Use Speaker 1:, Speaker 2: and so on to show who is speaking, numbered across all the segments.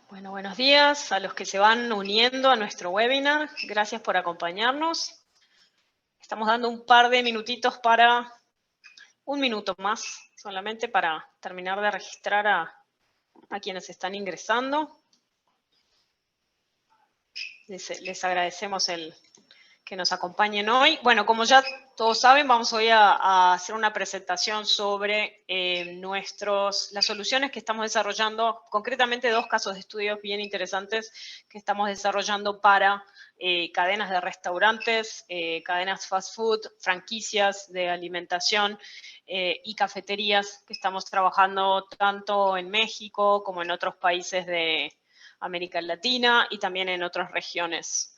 Speaker 1: Bueno, buenos días a los que se van uniendo a nuestro webinar. Gracias por acompañarnos. Estamos dando un par de minutitos un minuto más, solamente para terminar de registrar a quienes están ingresando. Les agradecemos que nos acompañen hoy. Bueno, como ya todos saben, vamos hoy a hacer una presentación sobre las soluciones que estamos desarrollando, concretamente 2 casos de estudios bien interesantes que estamos desarrollando para cadenas de restaurantes, cadenas fast food, franquicias de alimentación y cafeterías que estamos trabajando tanto en México como en otros países de América Latina y también en otras regiones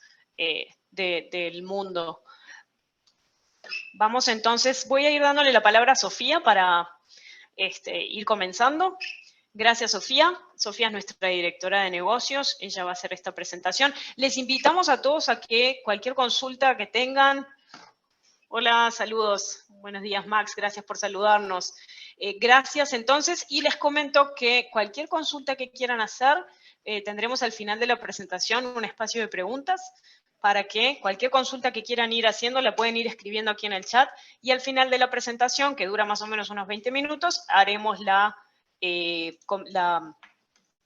Speaker 1: del mundo. Vamos entonces, voy a ir dándole la palabra a Sofía para ir comenzando. Gracias, Sofía. Sofía es nuestra directora de negocios, ella va a hacer esta presentación. Les invitamos a todos a que cualquier consulta que tengan. Hola, saludos. Buenos días, Max, gracias por saludarnos. Gracias entonces, y les comento que cualquier consulta que quieran hacer, tendremos al final de la presentación un espacio de preguntas para que cualquier consulta que quieran ir haciendo la pueden ir escribiendo aquí en el chat, y al final de la presentación, que dura más o menos unos 20 minutos, haremos la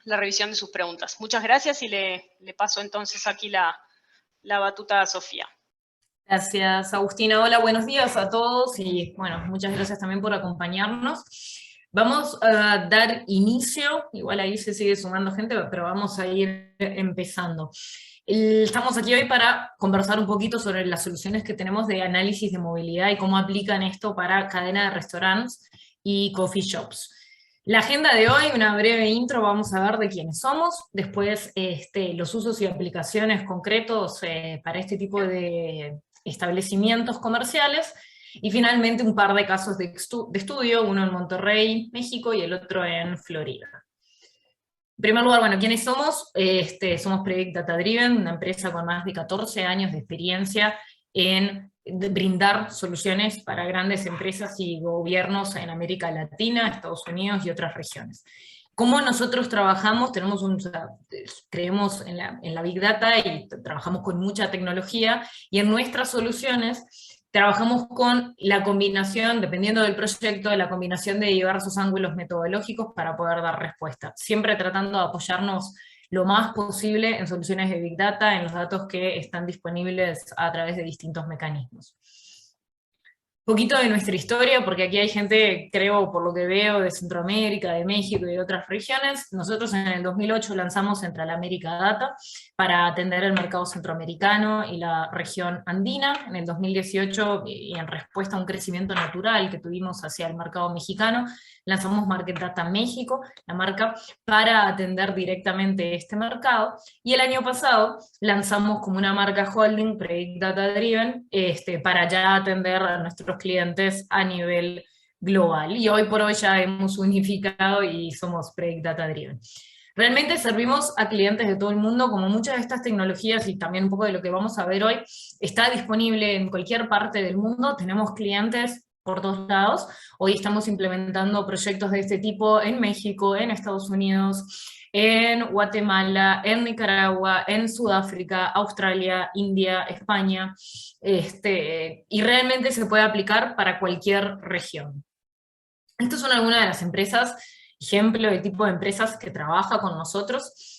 Speaker 1: revisión de sus preguntas. Muchas gracias y le paso entonces aquí la batuta a Sofía.
Speaker 2: Gracias, Agustina. Hola, buenos días a todos y, bueno, muchas gracias también por acompañarnos. Vamos a dar inicio, igual ahí se sigue sumando gente, pero vamos a ir empezando. Estamos aquí hoy para conversar un poquito sobre las soluciones que tenemos de análisis de movilidad y cómo aplican esto para cadena de restaurantes y coffee shops. La agenda de hoy, una breve intro, vamos a ver de quiénes somos, después los usos y aplicaciones concretos para este tipo de establecimientos comerciales, y finalmente un par de casos de estudio, uno en Monterrey, México, y el otro en Florida. En primer lugar, bueno, ¿quiénes somos? Somos Predict Data Driven, una empresa con más de 14 años de experiencia en brindar soluciones para grandes empresas y gobiernos en América Latina, Estados Unidos y otras regiones. ¿Cómo nosotros trabajamos? Creemos en la Big Data y trabajamos con mucha tecnología, y en nuestras soluciones trabajamos con la combinación, dependiendo del proyecto, la combinación de diversos ángulos metodológicos para poder dar respuesta, siempre tratando de apoyarnos lo más posible en soluciones de Big Data, en los datos que están disponibles a través de distintos mecanismos. Un poquito de nuestra historia, porque aquí hay gente, creo, por lo que veo, de Centroamérica, de México y de otras regiones. Nosotros en el 2008 lanzamos Central America Data para atender el mercado centroamericano y la región andina. En el 2018, y en respuesta a un crecimiento natural que tuvimos hacia el mercado mexicano, lanzamos Market Data México, la marca, para atender directamente este mercado. Y el año pasado lanzamos como una marca holding, Predict Data Driven, para ya atender a nuestros clientes a nivel global. Y hoy por hoy ya hemos unificado y somos Predict Data Driven. Realmente servimos a clientes de todo el mundo, como muchas de estas tecnologías, y también un poco de lo que vamos a ver hoy, está disponible en cualquier parte del mundo. Tenemos clientes por todos lados. Hoy estamos implementando proyectos de este tipo en México, en Estados Unidos, en Guatemala, en Nicaragua, en Sudáfrica, Australia, India, España, y realmente se puede aplicar para cualquier región. Estas son algunas de las empresas, ejemplo de tipo de empresas que trabaja con nosotros.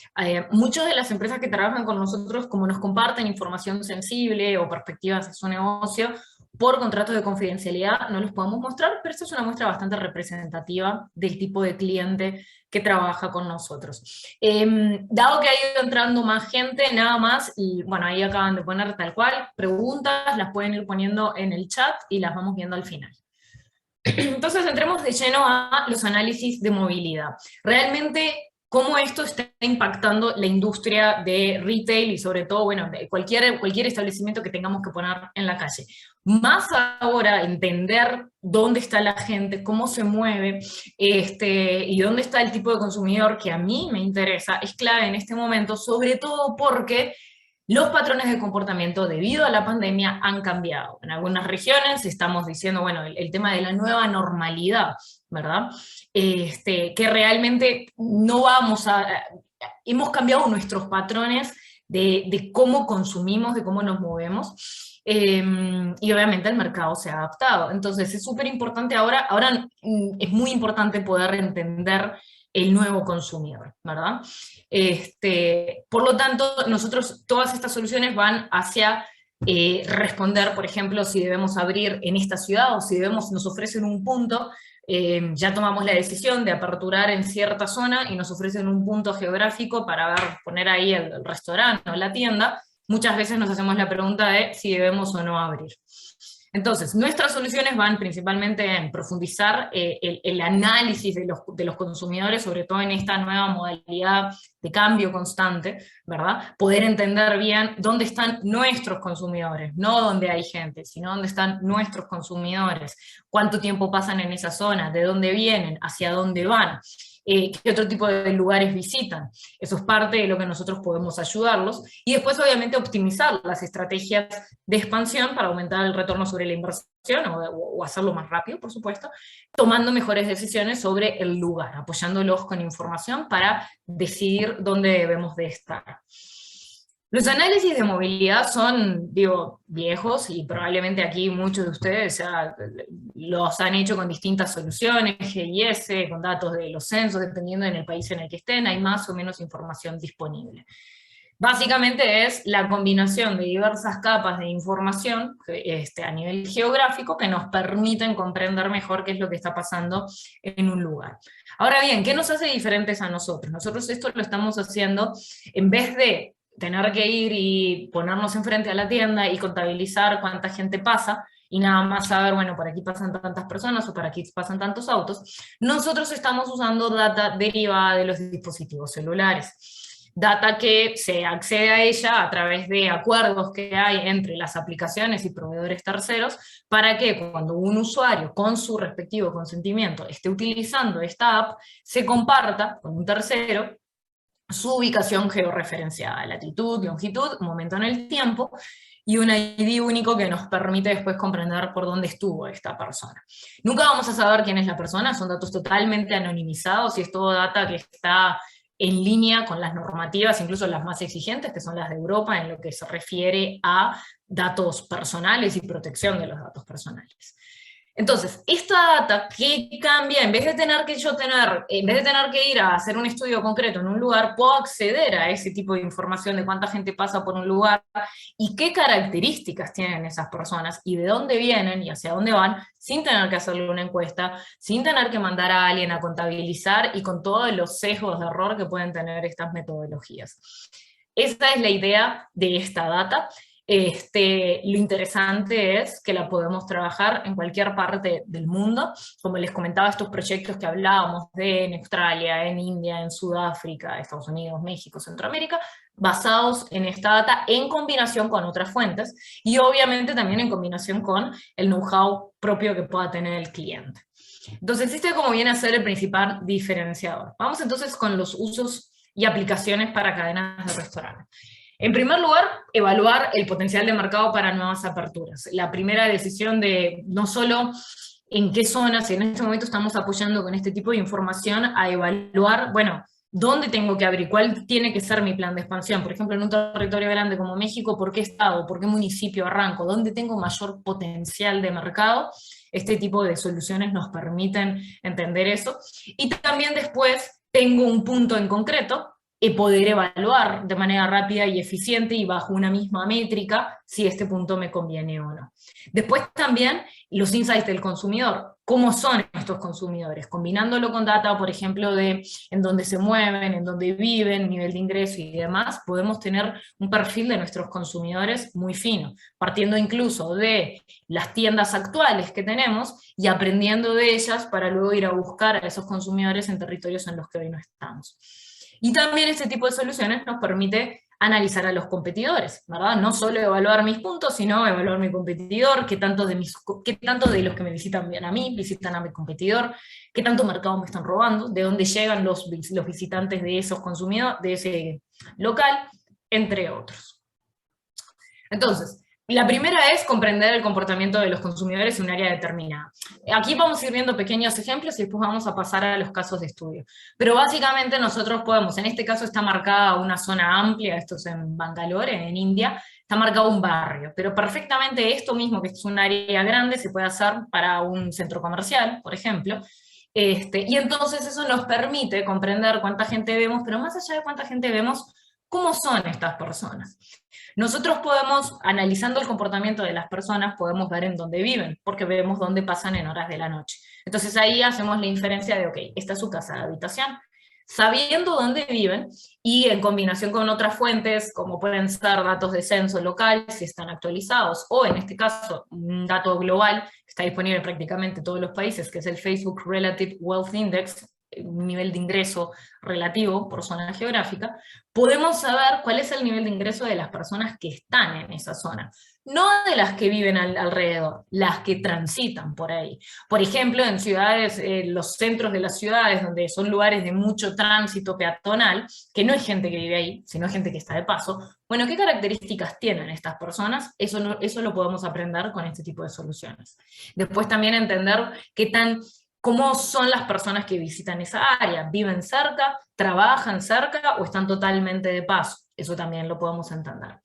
Speaker 2: Muchas de las empresas que trabajan con nosotros, como nos comparten información sensible o perspectivas de su negocio, por contratos de confidencialidad no los podemos mostrar, pero esta es una muestra bastante representativa del tipo de cliente que trabaja con nosotros. Dado que ha ido entrando más gente, nada más, y bueno, ahí acaban de poner tal cual, preguntas, las pueden ir poniendo en el chat y las vamos viendo al final. Entonces entremos de lleno a los análisis de movilidad. Realmente, cómo esto está impactando la industria de retail y sobre todo, bueno, de cualquier establecimiento que tengamos que poner en la calle. Más ahora, entender dónde está la gente, cómo se mueve, y dónde está el tipo de consumidor que a mí me interesa, es clave en este momento, sobre todo porque los patrones de comportamiento debido a la pandemia han cambiado. En algunas regiones estamos diciendo, bueno, el tema de la nueva normalidad, ¿verdad? Que realmente no vamos a hemos cambiado nuestros patrones de cómo consumimos, de cómo nos movemos, y obviamente el mercado se ha adaptado. Entonces es súper importante ahora es muy importante poder entender el nuevo consumidor, ¿verdad? Por lo tanto, nosotros, todas estas soluciones van hacia responder, por ejemplo, si debemos abrir en esta ciudad o si nos ofrecen un punto, ya tomamos la decisión de aperturar en cierta zona y nos ofrecen un punto geográfico para poner ahí el restaurante o la tienda, muchas veces nos hacemos la pregunta de si debemos o no abrir. Entonces, nuestras soluciones van principalmente en profundizar el análisis de los consumidores, sobre todo en esta nueva modalidad de cambio constante, ¿verdad? Poder entender bien dónde están nuestros consumidores, no dónde hay gente, sino dónde están nuestros consumidores, cuánto tiempo pasan en esa zona, de dónde vienen, hacia dónde van, qué otro tipo de lugares visitan. Eso es parte de lo que nosotros podemos ayudarlos, y después obviamente optimizar las estrategias de expansión para aumentar el retorno sobre la inversión, o hacerlo más rápido, por supuesto, tomando mejores decisiones sobre el lugar, apoyándolos con información para decidir dónde debemos de estar. Los análisis de movilidad son, digo, viejos, y probablemente aquí muchos de ustedes los han hecho con distintas soluciones, GIS, con datos de los censos, dependiendo en el país en el que estén, hay más o menos información disponible. Básicamente es la combinación de diversas capas de información a nivel geográfico que nos permiten comprender mejor qué es lo que está pasando en un lugar. Ahora bien, ¿qué nos hace diferentes a nosotros? Nosotros esto lo estamos haciendo, en vez de tener que ir y ponernos enfrente a la tienda y contabilizar cuánta gente pasa, y nada más saber, bueno, por aquí pasan tantas personas o por aquí pasan tantos autos, nosotros estamos usando data derivada de los dispositivos celulares. Data que se accede a ella a través de acuerdos que hay entre las aplicaciones y proveedores terceros, para que cuando un usuario con su respectivo consentimiento esté utilizando esta app, se comparta con un tercero su ubicación georreferenciada, latitud, longitud, momento en el tiempo, y un ID único que nos permite después comprender por dónde estuvo esta persona. Nunca vamos a saber quién es la persona, son datos totalmente anonimizados, y es todo data que está en línea con las normativas, incluso las más exigentes, que son las de Europa, en lo que se refiere a datos personales y protección de los datos personales. Entonces, esta data, ¿qué cambia? En vez de tener que ir a hacer un estudio concreto en un lugar, puedo acceder a ese tipo de información de cuánta gente pasa por un lugar y qué características tienen esas personas y de dónde vienen y hacia dónde van, sin tener que hacerle una encuesta, sin tener que mandar a alguien a contabilizar y con todos los sesgos de error que pueden tener estas metodologías. Esta es la idea de esta data. Lo interesante es que la podemos trabajar en cualquier parte del mundo. Como les comentaba, estos proyectos que hablábamos en Australia, en India, en Sudáfrica, Estados Unidos, México, Centroamérica, basados en esta data en combinación con otras fuentes, y obviamente también en combinación con el know-how propio que pueda tener el cliente. Entonces, este como viene a ser el principal diferenciador. Vamos entonces con los usos y aplicaciones para cadenas de restaurantes. En primer lugar, evaluar el potencial de mercado para nuevas aperturas. La primera decisión de no solo en qué zonas, en este momento estamos apoyando con este tipo de información a evaluar, bueno, dónde tengo que abrir, cuál tiene que ser mi plan de expansión. Por ejemplo, en un territorio grande como México, ¿por qué estado, por qué municipio arranco? ¿Dónde tengo mayor potencial de mercado? Este tipo de soluciones nos permiten entender eso. Y también después tengo un punto en concreto, y poder evaluar de manera rápida y eficiente y bajo una misma métrica si este punto me conviene o no. Después también los insights del consumidor. ¿Cómo son estos consumidores? Combinándolo con data, por ejemplo, de en dónde se mueven, en dónde viven, nivel de ingreso y demás, podemos tener un perfil de nuestros consumidores muy fino, partiendo incluso de las tiendas actuales que tenemos y aprendiendo de ellas para luego ir a buscar a esos consumidores en territorios en los que hoy no estamos. Y también este tipo de soluciones nos permite analizar a los competidores, ¿verdad? No solo evaluar mis puntos, sino evaluar mi competidor, qué tanto de los que me visitan bien a mí, visitan a mi competidor, qué tanto mercado me están robando, de dónde llegan los visitantes de esos consumidores, de ese local, entre otros. Entonces, La primera es comprender el comportamiento de los consumidores en un área determinada. Aquí vamos a ir viendo pequeños ejemplos y después vamos a pasar a los casos de estudio. Pero básicamente nosotros podemos, en este caso está marcada una zona amplia, esto es en Bangalore, en India, está marcado un barrio, pero perfectamente esto mismo, que es un área grande, se puede hacer para un centro comercial, por ejemplo. Y entonces eso nos permite comprender cuánta gente vemos, pero más allá de cuánta gente vemos, cómo son estas personas. Nosotros podemos, analizando el comportamiento de las personas, podemos ver en dónde viven, porque vemos dónde pasan en horas de la noche. Entonces ahí hacemos la inferencia de, ok, esta es su casa de habitación. Sabiendo dónde viven, y en combinación con otras fuentes, como pueden ser datos de censo local, si están actualizados, o en este caso, un dato global, que está disponible en prácticamente todos los países, que es el Facebook Relative Wealth Index, un nivel de ingreso relativo por zona geográfica, podemos saber cuál es el nivel de ingreso de las personas que están en esa zona. No de las que viven alrededor, las que transitan por ahí. Por ejemplo, en ciudades, los centros de las ciudades, donde son lugares de mucho tránsito peatonal, que no es gente que vive ahí, sino gente que está de paso, bueno, ¿qué características tienen estas personas? Eso lo podemos aprender con este tipo de soluciones. Después también entender cómo son las personas que visitan esa área. ¿Viven cerca, trabajan cerca o están totalmente de paso? Eso también lo podemos entender.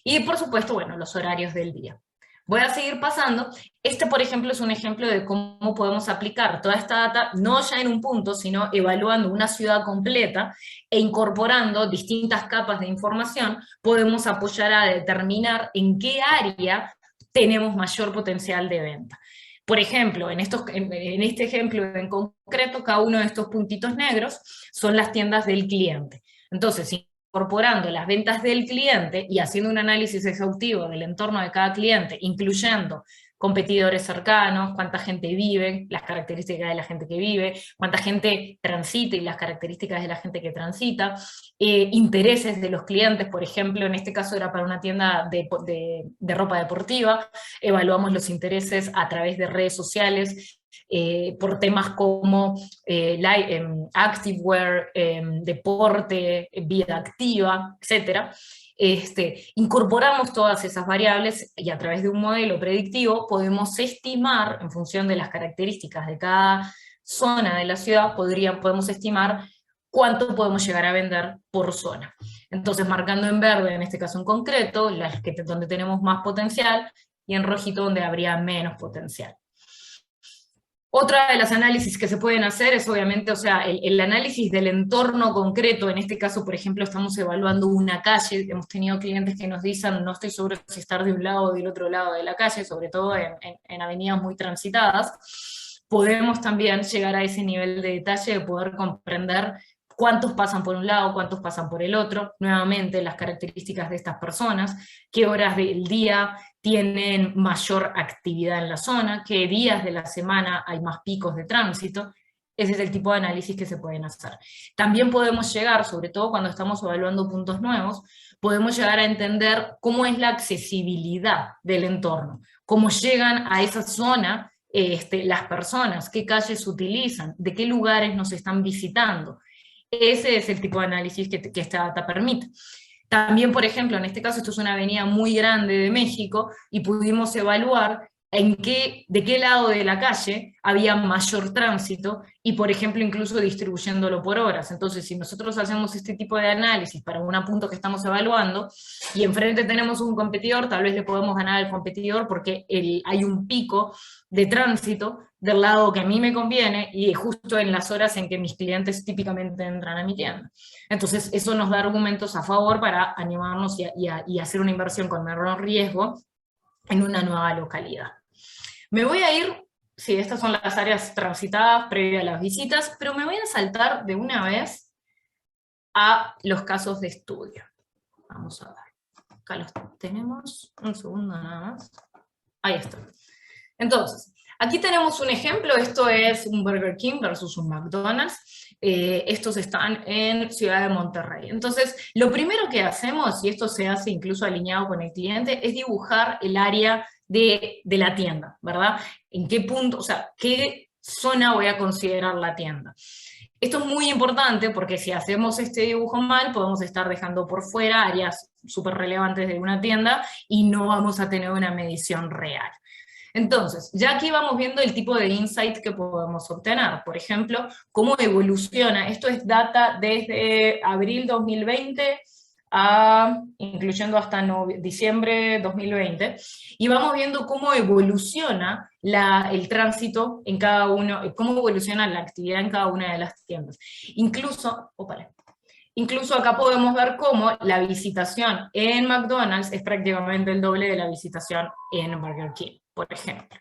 Speaker 2: Y por supuesto, bueno, los horarios del día. Voy a seguir pasando. Este, por ejemplo, es un ejemplo de cómo podemos aplicar toda esta data, no ya en un punto, sino evaluando una ciudad completa e incorporando distintas capas de información, podemos apoyar a determinar en qué área tenemos mayor potencial de venta. Por ejemplo, en este ejemplo en concreto, cada uno de estos puntitos negros son las tiendas del cliente. Entonces, incorporando las ventas del cliente y haciendo un análisis exhaustivo del entorno de cada cliente, incluyendo competidores cercanos, cuánta gente vive, las características de la gente que vive, cuánta gente transita y las características de la gente que transita, intereses de los clientes, por ejemplo, en este caso era para una tienda de ropa deportiva, evaluamos los intereses a través de redes sociales, por temas como activewear, deporte, vida activa, etc. Incorporamos todas esas variables y a través de un modelo predictivo podemos estimar, en función de las características de cada zona de la ciudad, podemos estimar cuánto podemos llegar a vender por zona. Entonces, marcando en verde, en este caso en concreto, donde tenemos más potencial, y en rojito donde habría menos potencial. Otra de las análisis que se pueden hacer es obviamente, o sea, el análisis del entorno concreto. En este caso, por ejemplo, estamos evaluando una calle, hemos tenido clientes que nos dicen, no estoy seguro si estar de un lado o del otro lado de la calle, sobre todo en avenidas muy transitadas. Podemos también llegar a ese nivel de detalle de poder comprender cuántos pasan por un lado, cuántos pasan por el otro, nuevamente las características de estas personas, qué horas del día tienen mayor actividad en la zona, qué días de la semana hay más picos de tránsito. Ese es el tipo de análisis que se pueden hacer. También podemos llegar, sobre todo cuando estamos evaluando puntos nuevos, podemos llegar a entender cómo es la accesibilidad del entorno, cómo llegan a esa zona las personas, qué calles utilizan, de qué lugares nos están visitando. Ese es el tipo de análisis que esta data permite. También, por ejemplo, en este caso, esto es una avenida muy grande de México, y pudimos evaluar de qué lado de la calle había mayor tránsito, y por ejemplo, incluso distribuyéndolo por horas. Entonces, si nosotros hacemos este tipo de análisis para un punto que estamos evaluando, y enfrente tenemos un competidor, tal vez le podemos ganar al competidor porque hay un pico de tránsito del lado que a mí me conviene, y justo en las horas en que mis clientes típicamente entran a mi tienda. Entonces, eso nos da argumentos a favor para animarnos y hacer una inversión con menor riesgo en una nueva localidad. Me voy a ir, sí, estas son las áreas transitadas previo a las visitas, pero me voy a saltar de una vez a los casos de estudio. Vamos a ver, acá los tenemos, un segundo nada más. Ahí está. Entonces, aquí tenemos un ejemplo, esto es un Burger King versus un McDonald's. Estos están en Ciudad de Monterrey. Entonces, lo primero que hacemos, y esto se hace incluso alineado con el cliente, es dibujar el área de la tienda, ¿verdad? ¿En qué punto, o sea, qué zona voy a considerar la tienda? Esto es muy importante porque si hacemos este dibujo mal, podemos estar dejando por fuera áreas súper relevantes de una tienda y no vamos a tener una medición real. Entonces, ya aquí vamos viendo el tipo de insight que podemos obtener. Por ejemplo, cómo evoluciona. Esto es data desde abril 2020 incluyendo hasta diciembre 2020, y vamos viendo cómo evoluciona el tránsito en cada uno, cómo evoluciona la actividad en cada una de las tiendas. Incluso acá podemos ver cómo la visitación en McDonald's es prácticamente el doble de la visitación en Burger King, por ejemplo.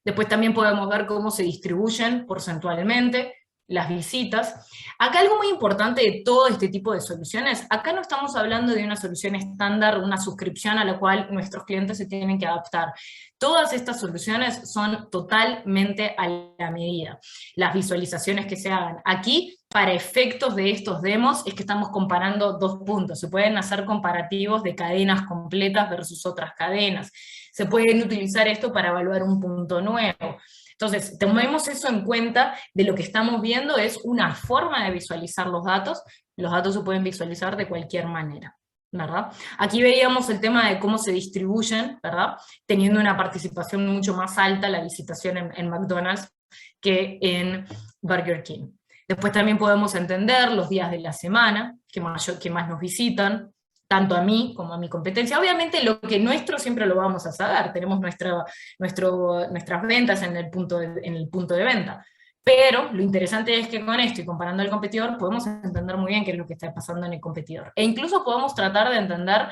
Speaker 2: Después también podemos ver cómo se distribuyen porcentualmente las visitas. Acá algo muy importante de todo este tipo de soluciones, acá no estamos hablando de una solución estándar, una suscripción a la cual nuestros clientes se tienen que adaptar. Todas estas soluciones son totalmente a la medida. Las visualizaciones que se hagan aquí, para efectos de estos demos, es que estamos comparando dos puntos. Se pueden hacer comparativos de cadenas completas versus otras cadenas. Se pueden utilizar esto para evaluar un punto nuevo. Entonces, tomemos eso en cuenta, de lo que estamos viendo es una forma de visualizar los datos se pueden visualizar de cualquier manera, ¿verdad? Aquí veíamos el tema de cómo se distribuyen, ¿verdad? Teniendo una participación mucho más alta la visitación en McDonald's que en Burger King. Después también podemos entender los días de la semana que más nos visitan, tanto a mí como a mi competencia. Obviamente lo que nuestro siempre lo vamos a saber, tenemos nuestras ventas en el punto de venta, pero lo interesante es que con esto y comparando al competidor podemos entender muy bien qué es lo que está pasando en el competidor, e incluso podemos tratar de entender,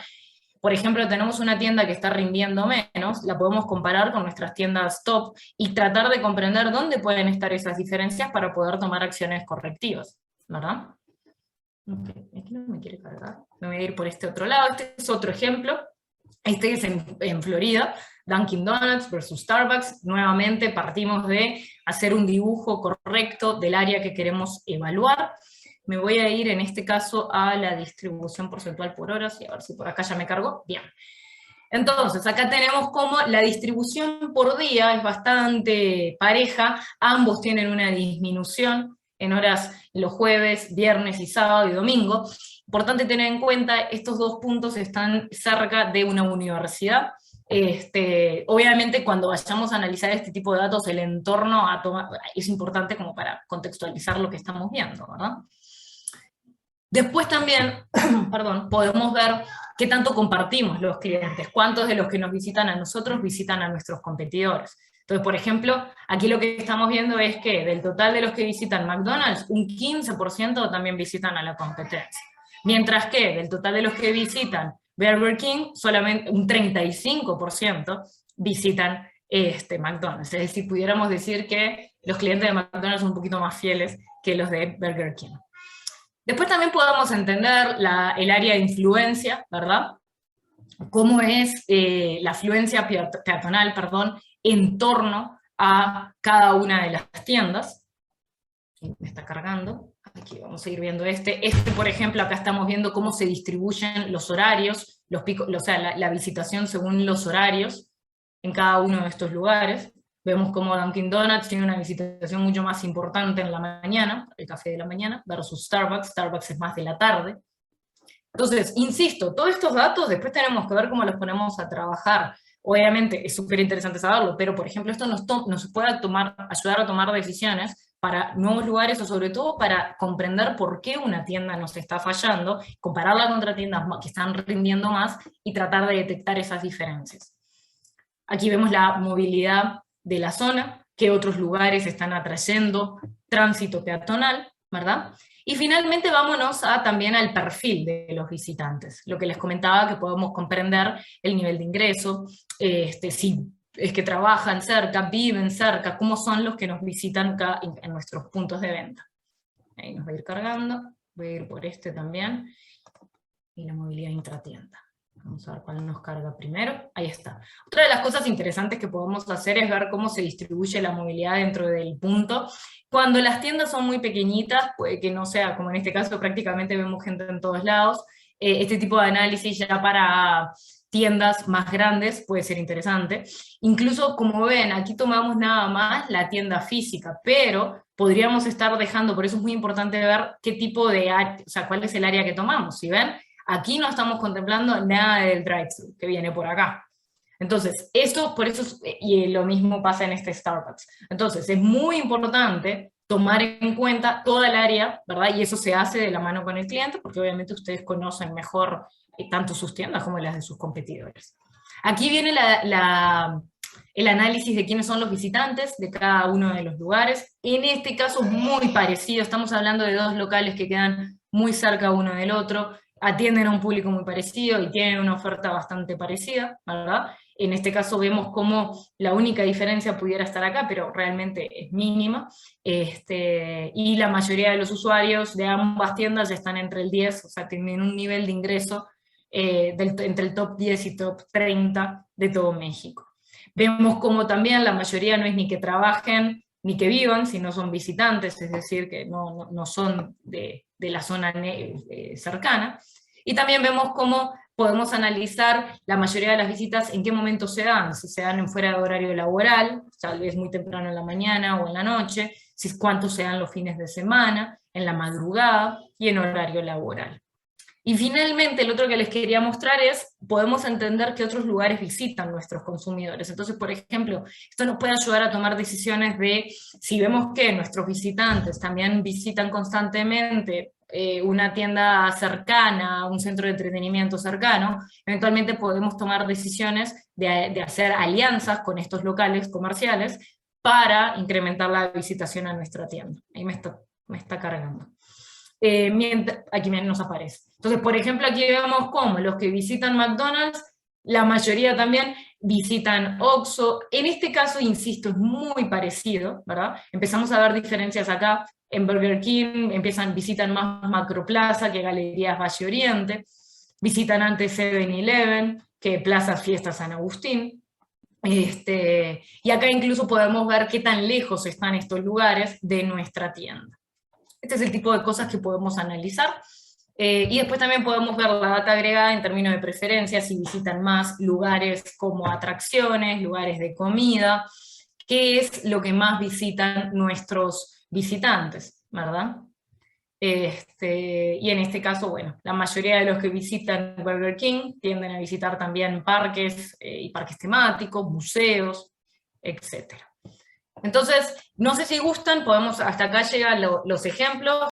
Speaker 2: por ejemplo, tenemos una tienda que está rindiendo menos, la podemos comparar con nuestras tiendas top, y tratar de comprender dónde pueden estar esas diferencias para poder tomar acciones correctivas, ¿verdad? Okay, aquí no me quiere cargar. Me voy a ir por este otro lado. Este es otro ejemplo. Este es en Florida, Dunkin' Donuts versus Starbucks. Nuevamente partimos de hacer un dibujo correcto del área que queremos evaluar. Me voy a ir en este caso a la distribución porcentual por horas, y a ver si por acá ya me cargó. Bien. Entonces, acá tenemos como la distribución por día es bastante pareja. Ambos tienen una disminución en horas los jueves, viernes y sábado y domingo. Importante tener en cuenta, estos dos puntos están cerca de una universidad. Obviamente cuando vayamos a analizar este tipo de datos, el entorno es importante como para contextualizar lo que estamos viendo, ¿verdad? Después también, perdón, podemos ver qué tanto compartimos los clientes, cuántos de los que nos visitan a nosotros visitan a nuestros competidores. Entonces, por ejemplo, aquí lo que estamos viendo es que del total de los que visitan McDonald's, un 15% también visitan a la competencia. Mientras que del total de los que visitan Burger King, solamente un 35% visitan McDonald's. Es decir, pudiéramos decir que los clientes de McDonald's son un poquito más fieles que los de Burger King. Después también podemos entender el área de influencia, ¿verdad? Cómo es la afluencia peatonal, en torno a cada una de las tiendas. Me está cargando. Aquí vamos a ir viendo por ejemplo, acá estamos viendo cómo se distribuyen los horarios, los picos, o sea, la visitación según los horarios en cada uno de estos lugares. Vemos cómo Dunkin' Donuts tiene una visitación mucho más importante en la mañana, el café de la mañana, versus Starbucks. Starbucks es más de la tarde. Entonces, insisto, todos estos datos después tenemos que ver cómo los ponemos a trabajar. Obviamente es súper interesante saberlo, pero por ejemplo esto nos puede ayudar a tomar decisiones para nuevos lugares, o sobre todo para comprender por qué una tienda nos está fallando, compararla contra tiendas que están rindiendo más y tratar de detectar esas diferencias. Aquí vemos la movilidad de la zona, qué otros lugares están atrayendo tránsito peatonal, ¿verdad? Y finalmente vámonos también al perfil de los visitantes, lo que les comentaba, que podemos comprender el nivel de ingreso, si es que trabajan cerca, viven cerca, cómo son los que nos visitan acá en nuestros puntos de venta. Ahí nos va a ir cargando, voy a ir por también, y la movilidad intratienda. Vamos a ver cuál nos carga primero. Ahí está. Otra de las cosas interesantes que podemos hacer es ver cómo se distribuye la movilidad dentro del punto. Cuando las tiendas son muy pequeñitas, puede que no sea, como en este caso prácticamente vemos gente en todos lados, este tipo de análisis ya para tiendas más grandes puede ser interesante. Incluso, como ven, aquí tomamos nada más la tienda física, pero podríamos estar dejando, por eso es muy importante ver qué tipo de área, o sea, cuál es el área que tomamos. Si ven, aquí no estamos contemplando nada del drive-thru, que viene por acá. Entonces, por eso, y lo mismo pasa en este Starbucks. Entonces, es muy importante tomar en cuenta toda el área, ¿verdad? Y eso se hace de la mano con el cliente, porque obviamente ustedes conocen mejor tanto sus tiendas como las de sus competidores. Aquí viene el análisis de quiénes son los visitantes de cada uno de los lugares. En este caso es muy parecido, estamos hablando de dos locales que quedan muy cerca uno del otro, atienden a un público muy parecido y tienen una oferta bastante parecida, ¿verdad? En este caso vemos cómo la única diferencia pudiera estar acá, pero realmente es mínima, y la mayoría de los usuarios de ambas tiendas ya están entre el 10, o sea, tienen un nivel de ingreso entre el top 10 y top 30 de todo México. Vemos como también la mayoría no es ni que trabajen ni que vivan, sino son visitantes, es decir, que no son de la zona cercana. Y también vemos cómo podemos analizar la mayoría de las visitas en qué momento se dan, si se dan fuera de horario laboral, tal vez muy temprano en la mañana o en la noche, si cuántos se dan los fines de semana, en la madrugada y en horario laboral. Y finalmente, el otro que les quería mostrar es, podemos entender qué otros lugares visitan nuestros consumidores. Entonces, por ejemplo, esto nos puede ayudar a tomar decisiones de, si vemos que nuestros visitantes también visitan constantemente una tienda cercana, un centro de entretenimiento cercano, eventualmente podemos tomar decisiones de hacer alianzas con estos locales comerciales para incrementar la visitación a nuestra tienda. Ahí me está cargando. Aquí nos aparece. Entonces, por ejemplo, aquí vemos cómo los que visitan McDonald's, la mayoría también visitan Oxxo. En este caso, insisto, es muy parecido, ¿verdad? Empezamos a ver diferencias acá. En Burger King visitan más Macroplaza que Galerías Valle Oriente. Visitan antes 7-Eleven que Plaza Fiesta San Agustín. Y acá incluso podemos ver qué tan lejos están estos lugares de nuestra tienda. Este es el tipo de cosas que podemos analizar. Y después también podemos ver la data agregada en términos de preferencias, si visitan más lugares como atracciones, lugares de comida, qué es lo que más visitan nuestros visitantes, ¿verdad? Y en este caso, bueno, la mayoría de los que visitan Burger King tienden a visitar también parques y parques temáticos, museos, etc. Entonces, no sé si gustan, hasta acá llegan los ejemplos.